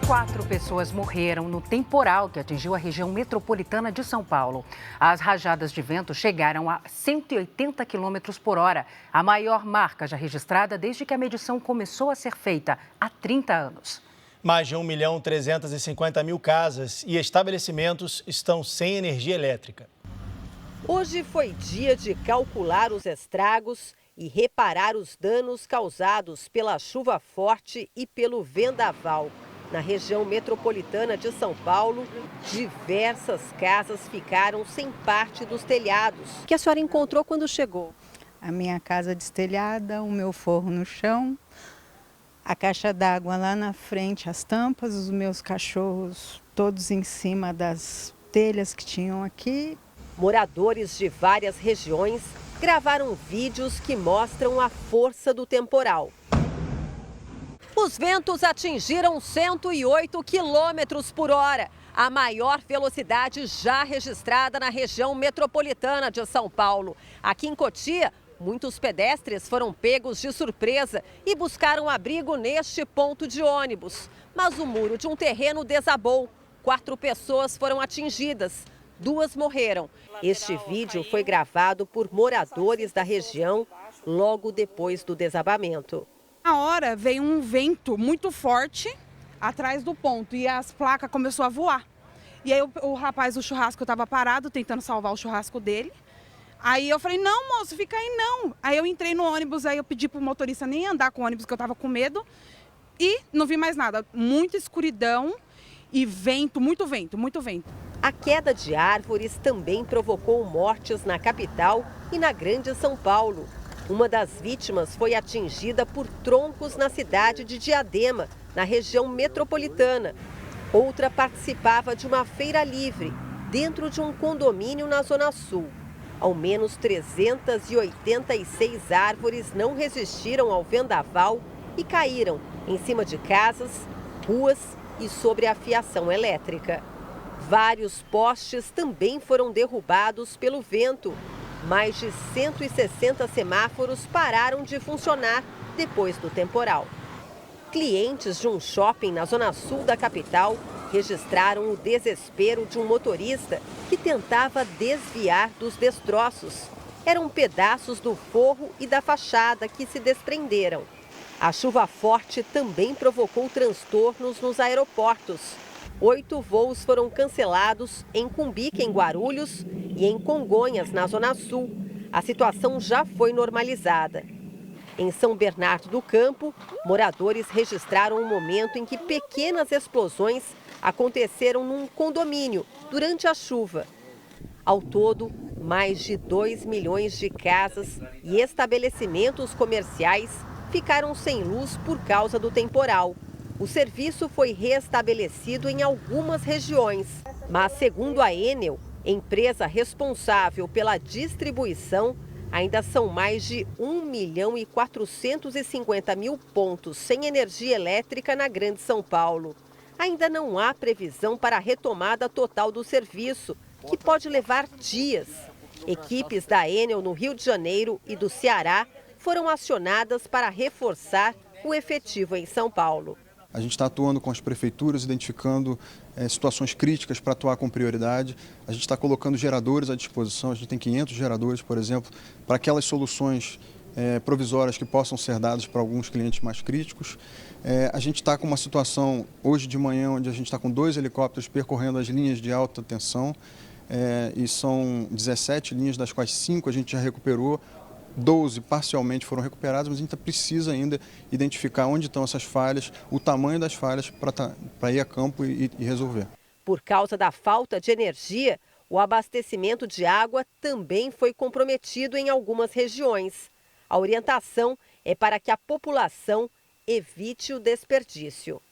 4 pessoas morreram no temporal que atingiu a região metropolitana de São Paulo. As rajadas de vento chegaram a 180 km por hora, a maior marca já registrada desde que a medição começou a ser feita há 30 anos. Mais de 1.350.000 casas e estabelecimentos estão sem energia elétrica. Hoje foi dia de calcular os estragos e reparar os danos causados pela chuva forte e pelo vendaval. Na região metropolitana de São Paulo, diversas casas ficaram sem parte dos telhados. O que a senhora encontrou quando chegou? A minha casa destelhada, o meu forro no chão, a caixa d'água lá na frente, as tampas, os meus cachorros todos em cima das telhas que tinham aqui. Moradores de várias regiões gravaram vídeos que mostram a força do temporal. Os ventos atingiram 108 quilômetros por hora, a maior velocidade já registrada na região metropolitana de São Paulo. Aqui em Cotia, muitos pedestres foram pegos de surpresa e buscaram abrigo neste ponto de ônibus. Mas o muro de um terreno desabou. 4 pessoas foram atingidas. 2 morreram. Este vídeo foi gravado por moradores da região logo depois do desabamento. Na hora veio um vento muito forte atrás do ponto e as placas começaram a voar. E aí o rapaz do churrasco estava parado tentando salvar o churrasco dele. Aí eu falei, não moço, fica aí não. Aí eu entrei no ônibus, aí eu pedi pro motorista nem andar com o ônibus que eu estava com medo. E não vi mais nada, muita escuridão e vento, muito vento, muito vento. A queda de árvores também provocou mortes na capital e na Grande São Paulo. Uma das vítimas foi atingida por troncos na cidade de Diadema, na região metropolitana. Outra participava de uma feira livre, dentro de um condomínio na Zona Sul. Ao menos 386 árvores não resistiram ao vendaval e caíram em cima de casas, ruas e sobre a fiação elétrica. Vários postes também foram derrubados pelo vento. Mais de 160 semáforos pararam de funcionar depois do temporal. Clientes de um shopping na zona sul da capital registraram o desespero de um motorista que tentava desviar dos destroços. Eram pedaços do forro e da fachada que se desprenderam. A chuva forte também provocou transtornos nos aeroportos. 8 voos foram cancelados em Cumbica, em Guarulhos, e em Congonhas, na Zona Sul. A situação já foi normalizada. Em São Bernardo do Campo, moradores registraram um momento em que pequenas explosões aconteceram num condomínio durante a chuva. Ao todo, mais de 2 milhões de casas e estabelecimentos comerciais ficaram sem luz por causa do temporal. O serviço foi restabelecido em algumas regiões, mas segundo a Enel, empresa responsável pela distribuição, ainda são mais de 1.450.000 pontos sem energia elétrica na Grande São Paulo. Ainda não há previsão para a retomada total do serviço, que pode levar dias. Equipes da Enel no Rio de Janeiro e do Ceará foram acionadas para reforçar o efetivo em São Paulo. A gente está atuando com as prefeituras, identificando situações críticas para atuar com prioridade. A gente está colocando geradores à disposição, a gente tem 500 geradores, por exemplo, para aquelas soluções provisórias que possam ser dadas para alguns clientes mais críticos. A gente está com uma situação hoje de manhã onde a gente está com 2 helicópteros percorrendo as linhas de alta tensão e são 17 linhas, das quais 5 a gente já recuperou. 12 parcialmente foram recuperadas, mas a gente precisa ainda identificar onde estão essas falhas, o tamanho das falhas para ir a campo e resolver. Por causa da falta de energia, o abastecimento de água também foi comprometido em algumas regiões. A orientação é para que a população evite o desperdício.